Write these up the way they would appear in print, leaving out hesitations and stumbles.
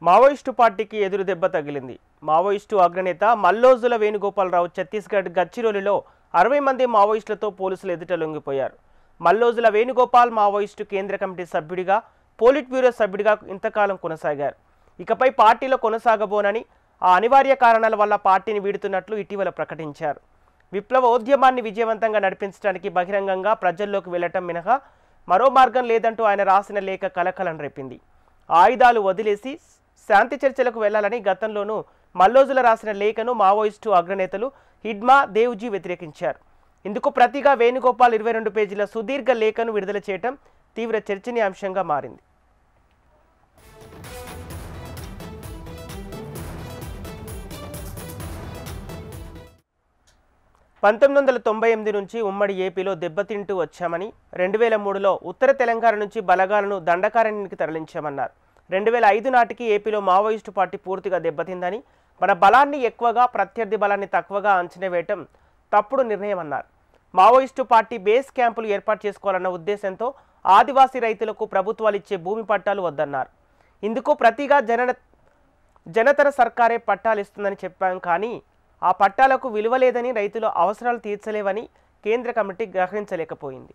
Maoist పార్టీకి ఎదురు దెబ్బ తగిలింది. మావోయిస్టు అగ్రనేత మల్లోజుల వేణుగోపాలరావు ఛత్తీస్గఢ్ గచ్చిరోలిలో 60 మంది మావోయిస్టులతో పోలీసులు ఎదుట లొంగిపోయారు. మల్లోజుల వేణుగోపాల్ మావోయిస్టు కేంద్ర కమిటీ సభ్యుడిగా, పోలిట్ బ్యూరో సభ్యుడిగా ఇంతకాలం కొనసాగారు. ఇకపై పార్టీలో కొనసాగబోనని, ఆ అనివార్య కారణాల వల్ల పార్టీని వీడుతున్నట్లు ఇటీవల ప్రకటించారు. విప్లవోద్యమాన్ని విజయవంతంగా నడిపించడానికి బహిరంగంగా ప్రజల్లోకి వెళ్లటం మినహా మరో మార్గం లేదంటూ ఆయన రాసిన లేఖ కలకలం రేపింది. ఆయుధాలు వదిలేసి శాంతి చర్చలకు వెళ్లాలని గతంలోనూ మల్లోజుల రాసిన లేఖను మావోయిస్టు అగ్రనేతలు హిడ్మా, దేవుజీ వ్యతిరేకించారు. ఇందుకు ప్రతిగా వేణుగోపాల్ 22 పేజీల సుదీర్ఘ లేఖను విడుదల చేయడం తీవ్ర చర్చనీయాంశంగా మారింది. 1998 నుంచి ఉమ్మడి ఏపీలో దెబ్బతింటూ వచ్చామని, 2003లో ఉత్తర తెలంగాణ నుంచి బలగాలను దండకారణ్యానికి తరలించామన్నారు. 2005 నాటికి ఏపీలో మావోయిస్టు పార్టీ పూర్తిగా దెబ్బతిందని, మన బలాన్ని ఎక్కువగా, ప్రత్యర్థి బలాన్ని తక్కువగా అంచనా వేయటం తప్పుడు నిర్ణయం అన్నారు. మావోయిస్టు పార్టీ బేస్ క్యాంపులు ఏర్పాటు చేసుకోవాలన్న ఉద్దేశంతో ఆదివాసీ రైతులకు ప్రభుత్వాలు ఇచ్చే భూమి పట్టాలు వద్దన్నారు. ఇందుకు ప్రతిగా జనతర సర్కారే పట్టాలు ఇస్తుందని చెప్పాం, కానీ ఆ పట్టాలకు విలువ లేదని, రైతుల అవసరాలు తీర్చలేవని కేంద్ర కమిటీ గ్రహించలేకపోయింది.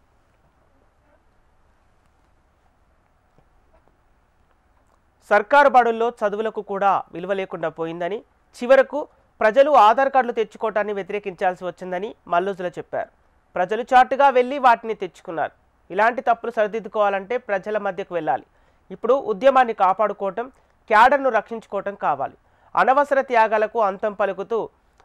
సర్కారు బడుల్లో చదువులకు కూడా విలువ లేకుండా పోయిందని, చివరకు ప్రజలు ఆధార్ కార్డులు తెచ్చుకోవటాన్ని వ్యతిరేకించాల్సి వచ్చిందని మల్లోజుల చెప్పారు. ప్రజలు చాటుగా వెళ్ళి వాటిని తెచ్చుకున్నారు. ఇలాంటి తప్పులు సరిదిద్దుకోవాలంటే ప్రజల మధ్యకు వెళ్ళాలి. ఇప్పుడు ఉద్యమాన్ని కాపాడుకోవటం, క్యాడర్ను రక్షించుకోవటం కావాలి. అనవసర త్యాగాలకు అంతం పలుకుతూ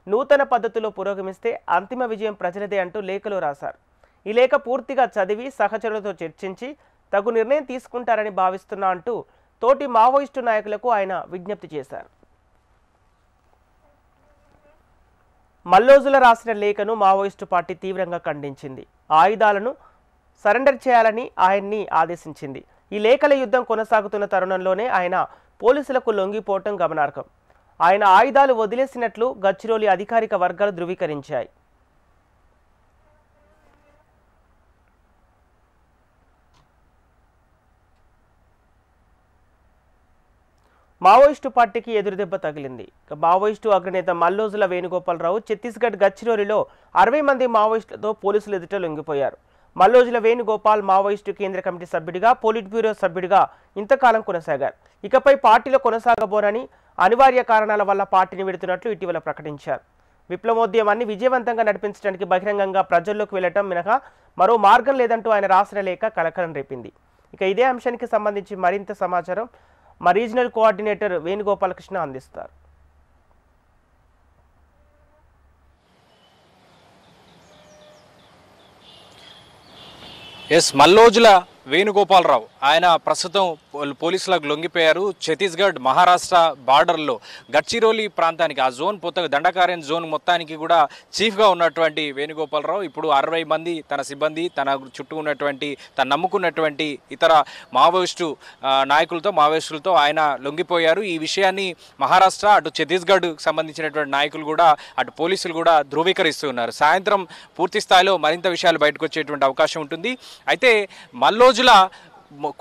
నూతన పద్ధతిలో పురోగమిస్తే అంతిమ విజయం ప్రజలదే అంటూ లేఖలో రాశారు. ఈ లేఖ పూర్తిగా చదివి సహచరులతో చర్చించి తగు నిర్ణయం తీసుకుంటారని భావిస్తున్నా అంటూ తోటి మావోయిస్టు నాయకులకు ఆయన విజ్ఞప్తి చేశారు. మల్లోజుల రాసిన లేఖను మావోయిస్టు పార్టీ తీవ్రంగా ఖండించింది. ఆయుధాలను సరెండర్ చేయాలని ఆయన్ని ఆదేశించింది. ఈ లేఖల యుద్ధం కొనసాగుతున్న తరుణంలోనే ఆయన పోలీసులకు లొంగిపోవటం గమనార్హం. ఆయన ఆయుధాలు వదిలేసినట్లు గచ్చిరోలి అధికారిక వర్గాలు ధృవీకరించాయి. మావోయిస్టు పార్టీకి ఎదురుదెబ్బ తగిలింది. మావోయిస్టు అగ్రనేత మల్లోజుల వేణుగోపాలరావు ఛత్తీస్గఢ్ గచ్చిరోలిలో 60 మంది మావోయిస్టులతో పోలీసులు ఎదుట లొంగిపోయారు. మల్లోజుల వేణుగోపాల్ మావోయిస్టు కేంద్ర కమిటీ సభ్యుడిగా, పోలిట్ బ్యూరో సభ్యుడిగా ఇంతకాలం కొనసాగారు. ఇకపై పార్టీలో కొనసాగబోనని, అనివార్య కారణాల వల్ల పార్టీని విడుతున్నట్లు ఇటీవల ప్రకటించారు. విప్లవోద్యమాన్ని విజయవంతంగా నడిపించడానికి బహిరంగంగా ప్రజల్లోకి వెళ్లటం మినహా మరో మార్గం లేదంటూ ఆయన రాసిన లేఖ కలకలం రేపింది. ఇక ఇదే అంశానికి సంబంధించి మరింత సమాచారం మా రీజనల్ కోఆర్డినేటర్ వేణుగోపాలకృష్ణ అందిస్తారు. మల్లోజుల వేణుగోపాలరావు ఆయన ప్రస్తుతం పోలీసులకు లొంగిపోయారు. ఛత్తీస్గఢ్ మహారాష్ట్ర బార్డర్లో గడ్చిరోలి ప్రాంతానికి, ఆ జోన్ దండకారణ్యం జోన్ మొత్తానికి కూడా చీఫ్గా ఉన్నటువంటి వేణుగోపాలరావు ఇప్పుడు 60 మంది తన సిబ్బంది, తన చుట్టూ ఉన్నటువంటి, తను నమ్ముకున్నటువంటి ఇతర మావోయిస్టులతో ఆయన లొంగిపోయారు. ఈ విషయాన్ని మహారాష్ట్ర, అటు ఛత్తీస్గఢ్ సంబంధించినటువంటి నాయకులు కూడా, అటు పోలీసులు కూడా ధృవీకరిస్తూ ఉన్నారు. సాయంత్రం పూర్తి స్థాయిలో మరింత విషయాలు బయటకు వచ్చేటువంటి అవకాశం ఉంటుంది. అయితే మల్లోజుల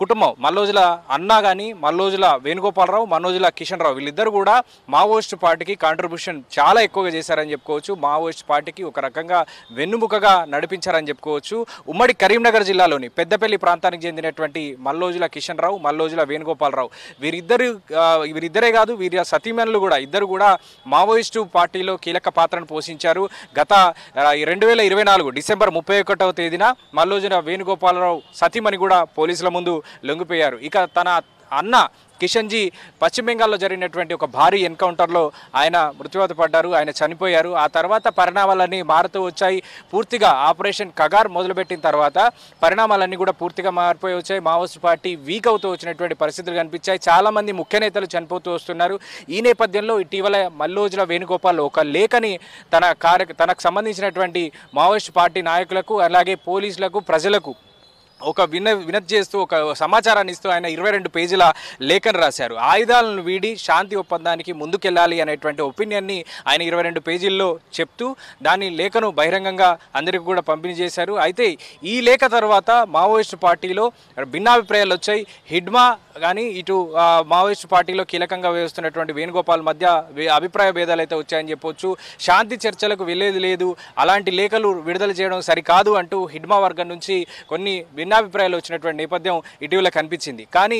కుటుంబం, మల్లోజుల అన్న కానీ, మల్లోజుల వేణుగోపాలరావు, మల్లోజుల కిషన్ రావు, వీళ్ళిద్దరు కూడా మావోయిస్టు పార్టీకి కాంట్రిబ్యూషన్ చాలా ఎక్కువగా చేశారని చెప్పుకోవచ్చు. మావోయిస్టు పార్టీకి ఒక రకంగా వెన్నుముకగా నడిపించారని చెప్పుకోవచ్చు. ఉమ్మడి కరీంనగర్ జిల్లాలోని పెద్దపల్లి ప్రాంతానికి చెందినటువంటి మల్లోజుల కిషన్ రావు, మల్లోజుల వేణుగోపాలరావు వీరిద్దరే కాదు, వీరి సతీమణులు కూడా ఇద్దరు కూడా మావోయిస్టు పార్టీలో కీలక పాత్రను పోషించారు. గత 2024 డిసెంబర్ 31వ తేదీన మల్లోజుల వేణుగోపాలరావు సతీమణి కూడా పోలీసుల ముందు లొంగిపోయారు. ఇక తన అన్న కిషన్జీ పశ్చిమ బెంగాల్లో జరిగినటువంటి ఒక భారీ ఎన్కౌంటర్లో ఆయన మృత్యువాత పడ్డారు, ఆయన చనిపోయారు. ఆ తర్వాత పరిణామాలన్నీ మారుతూ వచ్చాయి. పూర్తిగా ఆపరేషన్ కగార్ మొదలుపెట్టిన తర్వాత పరిణామాలన్నీ కూడా పూర్తిగా మారిపోయి వచ్చాయి. మావోయిస్టు పార్టీ వీక్ అవుతూ వచ్చినటువంటి పరిస్థితులు కనిపించాయి. చాలామంది ముఖ్య నేతలు చనిపోతూ వస్తున్నారు. ఈ నేపథ్యంలో ఇటీవల మల్లోజుల వేణుగోపాల్ ఒక లేఖని తనకు సంబంధించినటువంటి మావోయిస్టు పార్టీ నాయకులకు, అలాగే పోలీసులకు, ప్రజలకు ఒక వినతి చేస్తూ ఒక సమాచారాన్ని ఇస్తూ ఆయన 22 పేజీల లేఖను రాశారు. ఆయుధాలను వీడి శాంతి ఒప్పందానికి ముందుకెళ్ళాలి అనేటువంటి ఒపీనియన్ని ఆయన 22 పేజీల్లో చెప్తూ దాని లేఖను బహిరంగంగా అందరికీ కూడా పంపిణీ చేశారు. అయితే ఈ లేఖ తర్వాత మావోయిస్టు పార్టీలో భిన్నాభిప్రాయాలు వచ్చాయి. హిడ్మా కానీ ఇటు మావోయిస్టు పార్టీలో కీలకంగా వేస్తున్నటువంటి వేణుగోపాల్ మధ్య అభిప్రాయ భేదాలు అయితే వచ్చాయని చెప్పొచ్చు. శాంతి చర్చలకు వెళ్ళేది లేదు, అలాంటి లేఖలు విడుదల చేయడం సరికాదు అంటూ హిడ్మా వర్గం నుంచి కొన్ని భిన్నాభిప్రాయాలు వచ్చినటువంటి నేపథ్యం ఇటీవల కనిపించింది. కానీ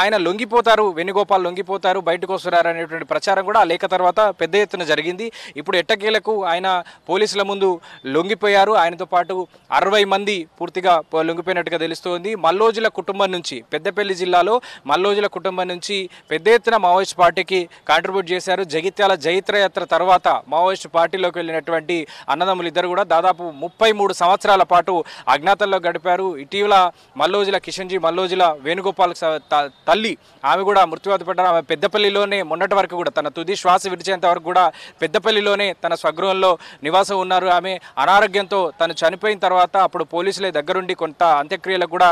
ఆయన లొంగిపోతారు, వేణుగోపాల్ లొంగిపోతారు, బయటకు వస్తున్నారు అనేటువంటి ప్రచారం కూడా ఆ లేఖ తర్వాత పెద్ద ఎత్తున జరిగింది. ఇప్పుడు ఎట్టకేలకు ఆయన పోలీసుల ముందు లొంగిపోయారు. ఆయనతో పాటు 60 మంది పూర్తిగా లొంగిపోయినట్టుగా తెలుస్తోంది. మల్లోజుల కుటుంబం నుంచి, పెద్దపల్లి జిల్లాలో మల్లోజుల కుటుంబం నుంచి పెద్ద ఎత్తున మావోయిస్ట్ పార్టీకి కాంట్రిబ్యూట్ చేశారు. జగిత్యాల జైత్రయాత్ర తర్వాత మావోయిస్ట్ పార్టీలోకి వెళ్ళినటువంటి అన్నదమ్ములు ఇద్దరు కూడా దాదాపు 33 సంవత్సరాల పాటు అజ్ఞాతంలో గడిపారు. ఇటీవల మల్లోజుల కిషన్జీ మల్లోజుల వేణుగోపాల్ తల్లి ఆమె కూడా మృత్యువాత పడ్డారు. ఆమె పెద్దపల్లిలోనే మొన్నటి వరకు కూడా తన తుది శ్వాస విడిచేంత వరకు కూడా పెద్దపల్లిలోనే తన స్వగృహంలో నివాసం ఉన్నారు. ఆమె అనారోగ్యంతో తను చనిపోయిన తర్వాత అప్పుడు పోలీసులే దగ్గరుండి కొంత అంత్యక్రియలకు కూడా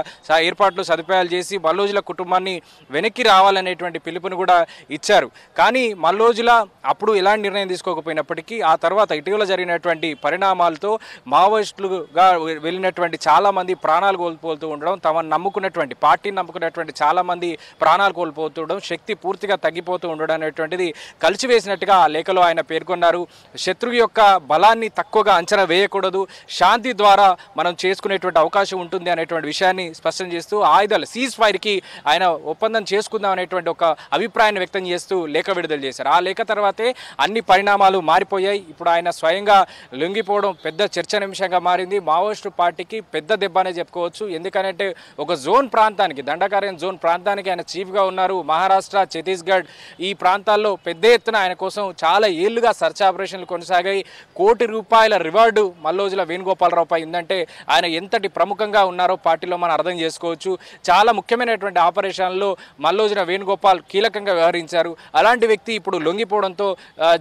ఏర్పాట్లు సదుపాయాలు చేసి మల్లోజుల కుటుంబాన్ని వెనక్కి రావాలనేటువంటి పిలుపును కూడా ఇచ్చారు. కానీ మల్లోజుల అప్పుడు ఎలాంటి నిర్ణయం తీసుకోకపోయినప్పటికీ ఆ తర్వాత ఇటీవల జరిగినటువంటి పరిణామాలతో మావోయిస్టులుగా వెళ్ళినటువంటి చాలా మంది ప్రాణాలు కోల్పోతూ ఉండడం, తమను నమ్ముకున్నటువంటి పార్టీని నమ్ముకున్నటువంటి చాలా మంది ప్రాణాలు కోల్పోతుండడం, శక్తి పూర్తిగా తగ్గిపోతూ ఉండడం అనేటువంటిది కలిసివేసినట్టుగా ఆ లేఖలో ఆయన పేర్కొన్నారు. శత్రువు యొక్క బలాన్ని తక్కువగా అంచనా వేయకూడదు, శాంతి ద్వారా మనం చేసుకునేటువంటి అవకాశం ఉంటుంది అనేటువంటి విషయాన్ని స్పష్టం చేస్తూ ఆయుధాలు సీజ్ ఫైర్కి ఆయన ఒప్పందం చేసుకుందాం అనేటువంటి ఒక అభిప్రాయాన్ని వ్యక్తం చేస్తూ లేఖ విడుదల చేశారు. ఆ లేఖ తర్వాతే అన్ని పరిణామాలు మారిపోయాయి. ఇప్పుడు ఆయన స్వయంగా లొంగిపోవడం పెద్ద చర్చనీయాంశంగా మారింది. మావోయిస్టు పార్టీకి పెద్ద దెబ్బ అనే చెప్పుకోవచ్చు. ఎందుకంటే ఒక జోన్ ప్రాంతానికి, దండకార్యం జోన్ ప్రాంతానికి ఆయన చీఫ్గా ఉన్నారు. మహారాష్ట్ర, ఛత్తీస్గఢ్ ఈ ప్రాంతాల్లో పెద్ద ఎత్తున ఆయన కోసం చాలా ఏళ్లుగా సర్చ్ ఆపరేషన్లు కొనసాగాయి. ₹1 కోటి రివార్డు మల్లోజుల వేణుగోపాలరావుపై ఉందంటే ఆయన ఎంతటి ప్రముఖంగా ఉన్నారో పార్టీలో మనం అర్థం చేసుకోవచ్చు. చాలా ముఖ్యమైనటువంటి ఆపరేషన్లో మల్లోజుల వేణుగోపాల్ కీలకంగా వ్యవహరించారు. అలాంటి వ్యక్తి ఇప్పుడు లొంగిపోవడంతో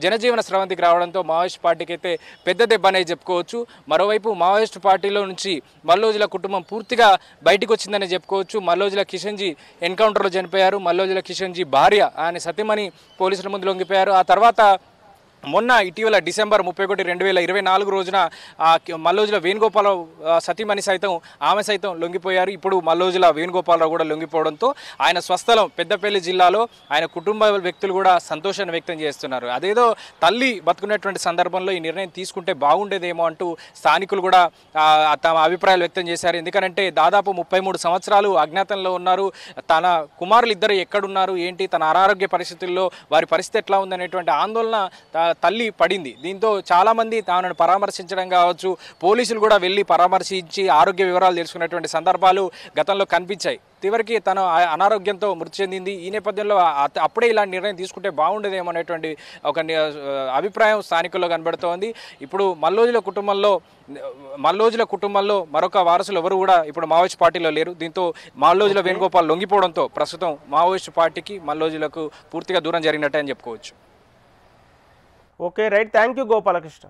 జనజీవన స్రవంతికి రావడంతో మావోయిస్ట్ పార్టీకి అయితే పెద్ద దెబ్బ అనేది చెప్పుకోవచ్చు. మరోవైపు మావోయిస్ట్ పార్టీలో నుంచి మల్లోజుల కుటుంబం పూర్తిగా బయటకు వచ్చిందని చెప్పుకోవచ్చు. మల్లోజుల కిషన్జీ ఎన్కౌంటర్లో చనిపోయారు. మల్లోజుల కిషన్జీ భార్య ఆయన సతీమణి పోలీసుల ముందు లొంగిపోయారు. ఆ తర్వాత మొన్న ఇటీవల డిసెంబర్ 31, 2024 రోజున మల్లోజుల వేణుగోపాలరావు సతీమణి ఆమె సైతం లొంగిపోయారు. ఇప్పుడు మల్లోజుల వేణుగోపాలరావు కూడా లొంగిపోవడంతో ఆయన స్వస్థలం పెద్దపల్లి జిల్లాలో ఆయన కుటుంబ వ్యక్తులు కూడా సంతోషాన్ని వ్యక్తం చేస్తున్నారు. అదేదో తల్లి బతుకున్నటువంటి సందర్భంలో ఈ నిర్ణయం తీసుకుంటే బాగుండేదేమో అంటూ స్థానికులు కూడా తమ అభిప్రాయాలు వ్యక్తం చేశారు. ఎందుకంటే దాదాపు 33 సంవత్సరాలు అజ్ఞాతంలో ఉన్నారు. తన కుమారులు ఇద్దరు ఎక్కడున్నారు ఏంటి, తన అనారోగ్య పరిస్థితుల్లో వారి పరిస్థితి ఎట్లా ఉందనేటువంటి ఆందోళన తల్లి పడింది. దీంతో చాలామంది తాను పరామర్శించడం కావచ్చు, పోలీసులు కూడా వెళ్ళి పరామర్శించి ఆరోగ్య వివరాలు తెలుసుకున్నటువంటి సందర్భాలు గతంలో కనిపించాయి. చివరికి తను అనారోగ్యంతో మృతి చెందింది. ఈ నేపథ్యంలో అప్పుడే ఇలాంటి నిర్ణయం తీసుకుంటే బాగుండేదేమో అనేటువంటి ఒక అభిప్రాయం స్థానికుల్లో కనబడుతోంది. ఇప్పుడు మల్లోజుల కుటుంబంలో మరొక వారసులు ఎవరు కూడా ఇప్పుడు మావోయిస్ట్ పార్టీలో లేరు. దీంతో మల్లోజుల వేణుగోపాల్ లొంగిపోవడంతో ప్రస్తుతం మావోయిస్ట్ పార్టీకి మల్లోజులకు పూర్తిగా దూరం జరిగినట్టే అని చెప్పుకోవచ్చు. Okay right, thank you Gopalakrishna.